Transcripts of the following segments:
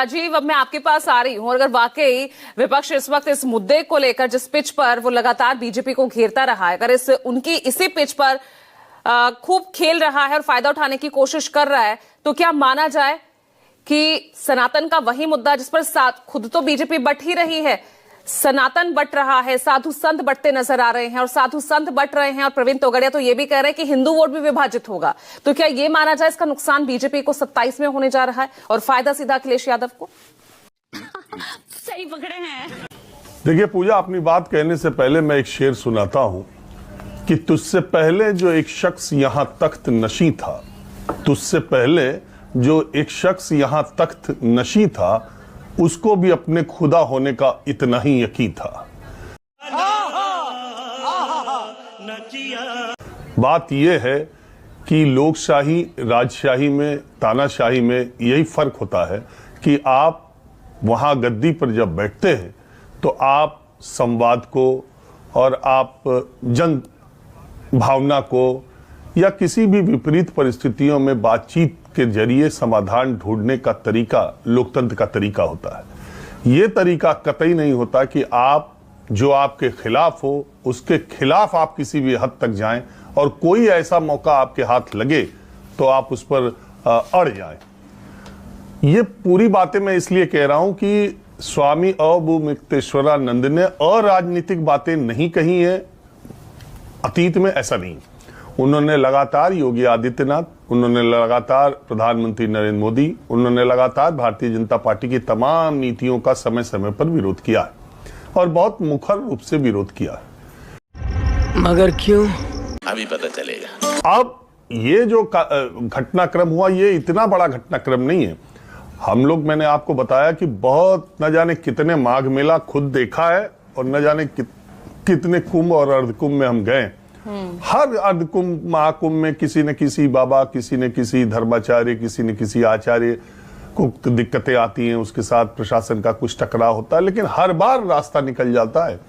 राजीव, अब मैं आपके पास आ रही हूं। और अगर वाकई विपक्ष इस वक्त इस मुद्दे को लेकर जिस पिच पर वो लगातार बीजेपी को घेरता रहा है, अगर उनकी इसी पिच पर खूब खेल रहा है और फायदा उठाने की कोशिश कर रहा है, तो क्या माना जाए कि सनातन का वही मुद्दा जिस पर खुद तो बीजेपी बट ही रही है, सनातन बट रहा है, साधु संत बटते नजर आ रहे हैं और साधु संत बट रहे हैं। और प्रवीण तोगड़िया तो ये भी कह रहे हैं कि हिंदू वोट भी विभाजित होगा। तो क्या ये माना जाए इसका नुकसान बीजेपी को 27 में होने जा रहा है और फायदा सीधा अखिलेश यादव को? सही पकड़े हैं। देखिए पूजा, अपनी बात कहने से पहले मैं एक शेर सुनाता हूं कि तुझसे पहले जो एक शख्स यहां तख्त नशी था, तुझसे पहले जो एक शख्स यहां तख्त नशी था, उसको भी अपने खुदा होने का इतना ही यकीन था। बात यह है कि लोकशाही राजशाही में, तानाशाही में यही फर्क होता है कि आप वहां गद्दी पर जब बैठते हैं तो आप संवाद को और आप जन भावना को या किसी भी विपरीत परिस्थितियों में बातचीत के जरिए समाधान ढूंढने का तरीका लोकतंत्र का तरीका होता है। ये तरीका कतई नहीं होता कि आप जो आपके खिलाफ हो उसके खिलाफ आप किसी भी हद तक जाएं और कोई ऐसा मौका आपके हाथ लगे तो आप उस पर अड़ जाएं। ये पूरी बातें मैं इसलिए कह रहा हूं कि स्वामी अवमुक्तेश्वरानंद ने अराजनीतिक बातें नहीं कही हैं। अतीत में ऐसा नहीं, उन्होंने लगातार योगी आदित्यनाथ, उन्होंने लगातार प्रधानमंत्री नरेंद्र मोदी, उन्होंने लगातार भारतीय जनता पार्टी की तमाम नीतियों का समय समय पर विरोध किया है और बहुत मुखर रूप से विरोध किया है। मगर क्यों? अभी पता चलेगा। अब ये जो घटनाक्रम हुआ, ये इतना बड़ा घटनाक्रम नहीं है। हम लोग, मैंने आपको बताया कि बहुत न जाने कितने माघ मेला खुद देखा है और न जाने कितने कुंभ और अर्धकुंभ में हम गए। हर अर्धकुंभ महाकुंभ में किसी न किसी बाबा, किसी न किसी धर्माचार्य, किसी न किसी आचार्य को दिक्कतें आती हैं, उसके साथ प्रशासन का कुछ टकराव होता है, लेकिन हर बार रास्ता निकल जाता है।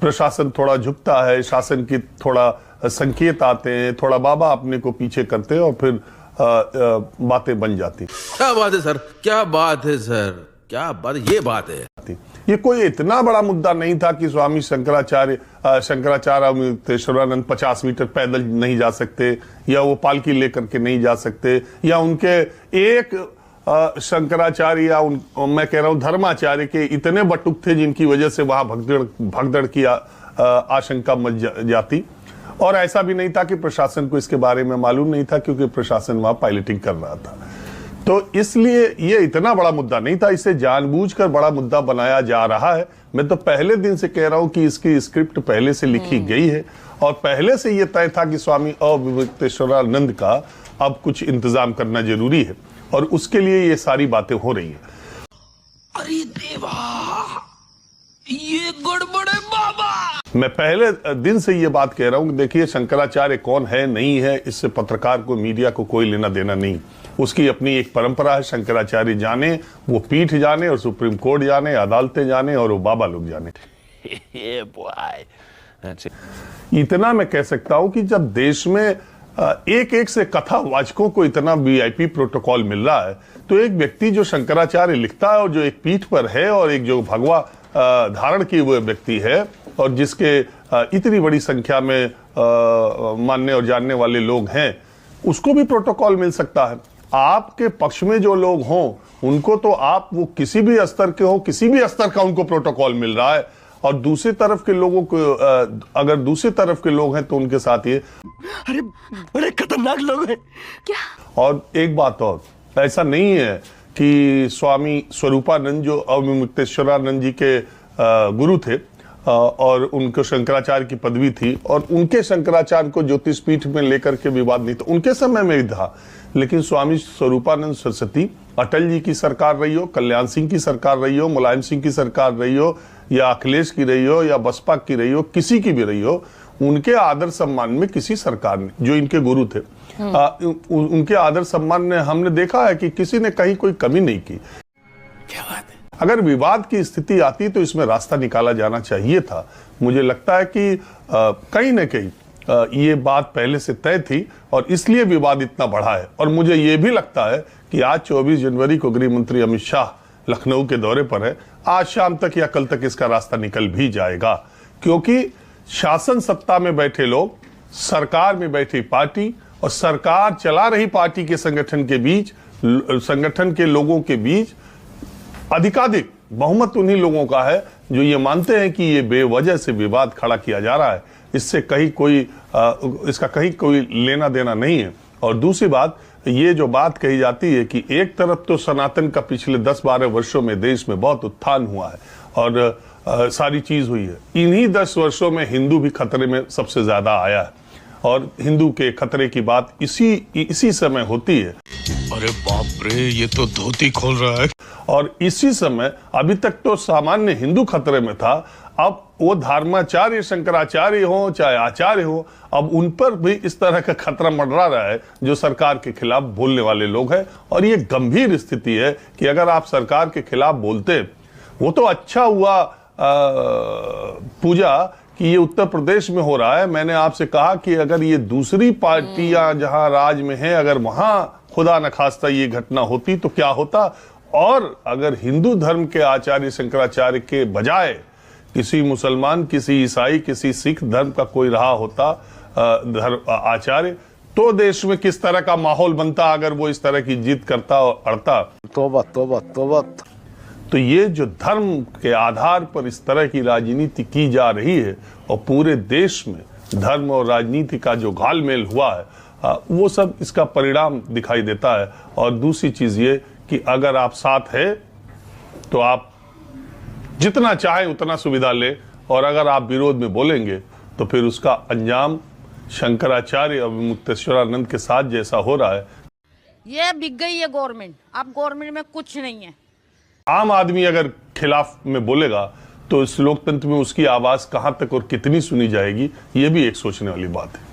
प्रशासन थोड़ा झुकता है, शासन की थोड़ा संकेत आते हैं, थोड़ा बाबा अपने को पीछे करते हैं और फिर बातें बन जाती। क्या बात है सर, क्या बात है सर, क्या बात, ये बात है। ये कोई इतना बड़ा मुद्दा नहीं था कि स्वामी शंकराचार्य अवमुक्तेश्वरानंद 50 मीटर पैदल नहीं जा सकते या वो पालकी लेकर के नहीं जा सकते या उनके एक शंकराचार्य या मैं कह रहा हूं धर्माचार्य के इतने बटुक थे जिनकी वजह से वहां भगदड़ की आशंका मच जाती। और ऐसा भी नहीं था कि प्रशासन को इसके बारे में मालूम नहीं था, क्योंकि प्रशासन वहां पायलटिंग कर रहा था। तो इसलिए ये इतना बड़ा मुद्दा नहीं था, इसे जानबूझकर बड़ा मुद्दा बनाया जा रहा है। मैं तो पहले दिन से कह रहा हूं कि इसकी स्क्रिप्ट पहले से लिखी गई है और पहले से ये तय था कि स्वामी अवमुक्तेश्वरानंद का अब कुछ इंतजाम करना जरूरी है और उसके लिए ये सारी बातें हो रही है। अरे देवा, ये गड़बड़ है बाबा। मैं पहले दिन से ये बात कह रहा हूं कि देखिए, शंकराचार्य कौन है नहीं है इससे पत्रकार को, मीडिया को कोई लेना देना नहीं। उसकी अपनी एक परंपरा है, शंकराचार्य जाने, वो पीठ जाने और सुप्रीम कोर्ट जाने, अदालतें जाने और वो बाबा लोग जाने। इतना मैं कह सकता हूं कि जब देश में एक एक से कथावाचकों को इतना वीआईपी प्रोटोकॉल मिल रहा है, तो एक व्यक्ति जो शंकराचार्य लिखता है और जो एक पीठ पर है और एक जो भगवा धारण किए हुए व्यक्ति है और जिसके इतनी बड़ी संख्या में मानने और जानने वाले लोग हैं, उसको भी प्रोटोकॉल मिल सकता है। आपके पक्ष में जो लोग हों उनको तो आप वो किसी भी स्तर के हो, किसी भी स्तर का उनको प्रोटोकॉल मिल रहा है और दूसरी तरफ के लोगों को अगर दूसरी तरफ के लोग हैं तो उनके साथ ये अरे बड़े खतरनाक लोग हैं क्या। और एक बात और, ऐसा नहीं है कि स्वामी स्वरूपानंद जो अवमुक्तेश्वरानंद जी के गुरु थे और उनको शंकराचार्य की पदवी थी और उनके शंकराचार्य को ज्योतिष पीठ में लेकर के विवाद नहीं था, उनके समय में ही था। लेकिन स्वामी स्वरूपानंद सरस्वती, अटल जी की सरकार रही हो, कल्याण सिंह की सरकार रही हो, मुलायम सिंह की सरकार रही हो या अखिलेश की रही हो या बसपा की रही हो, किसी की भी रही हो, उनके आदर सम्मान में किसी सरकार ने, जो इनके गुरु थे, उनके आदर सम्मान में हमने देखा है कि किसी ने कहीं कोई कमी नहीं की। क्या बात है। अगर विवाद की स्थिति आती तो इसमें रास्ता निकाला जाना चाहिए था। मुझे लगता है कि कहीं न कहीं ये बात पहले से तय थी और इसलिए विवाद इतना बढ़ा है। और मुझे ये भी लगता है कि आज 24 जनवरी को गृह मंत्री अमित शाह लखनऊ के दौरे पर है। आज शाम तक या कल तक इसका रास्ता निकल भी जाएगा, क्योंकि शासन सत्ता में बैठे लोग, सरकार में बैठी पार्टी और सरकार चला रही पार्टी के संगठन के बीच, संगठन के लोगों के बीच अधिकाधिक बहुमत उन्हीं लोगों का है जो ये मानते हैं कि ये बेवजह से विवाद खड़ा किया जा रहा है, इससे कहीं कोई इसका कहीं कोई लेना देना नहीं है। और दूसरी बात, ये जो बात कही जाती है कि एक तरफ तो सनातन का पिछले 10-12 वर्षों में देश में बहुत उत्थान हुआ है और सारी चीज हुई है, इन्हीं 10 वर्षों में हिंदू भी खतरे में सबसे ज्यादा आया है और हिंदू के खतरे की बात इसी समय होती है। अरे बाप रे, ये तो धोती खोल रहा है। और इसी समय अभी तक तो सामान्य हिंदू खतरे में था, अब वो धर्माचार्य, शंकराचार्य हो चाहे आचार्य हो, अब उन पर भी इस तरह का खतरा मंडरा रहा है जो सरकार के खिलाफ बोलने वाले लोग हैं। और ये गंभीर स्थिति है कि अगर आप सरकार के खिलाफ बोलते, वो तो अच्छा हुआ पूजा कि ये उत्तर प्रदेश में हो रहा है। मैंने आपसे कहा कि अगर ये दूसरी पार्टियां जहां राज में है, अगर वहां खुदा न खास्ता ये घटना होती तो क्या होता। और अगर हिंदू धर्म के आचार्य शंकराचार्य के बजाय किसी मुसलमान, किसी ईसाई, किसी सिख धर्म का कोई रहा होता आचार्य, तो देश में किस तरह का माहौल बनता अगर वो इस तरह की जिद करता और अड़ता। तौबा तौबा तौबा। तो ये जो धर्म के आधार पर इस तरह की राजनीति की जा रही है और पूरे देश में धर्म और राजनीति का जो घालमेल हुआ है, वो सब इसका परिणाम दिखाई देता है। और दूसरी चीज ये कि अगर आप साथ है तो आप जितना चाहे उतना सुविधा ले, और अगर आप विरोध में बोलेंगे तो फिर उसका अंजाम शंकराचार्य और मुक्तेश्वरानंद के साथ जैसा हो रहा है। ये बिक गई है गवर्नमेंट, अब गवर्नमेंट में कुछ नहीं है। आम आदमी अगर खिलाफ में बोलेगा तो इस लोकतंत्र में उसकी आवाज कहां तक और कितनी सुनी जाएगी, ये भी एक सोचने वाली बात है।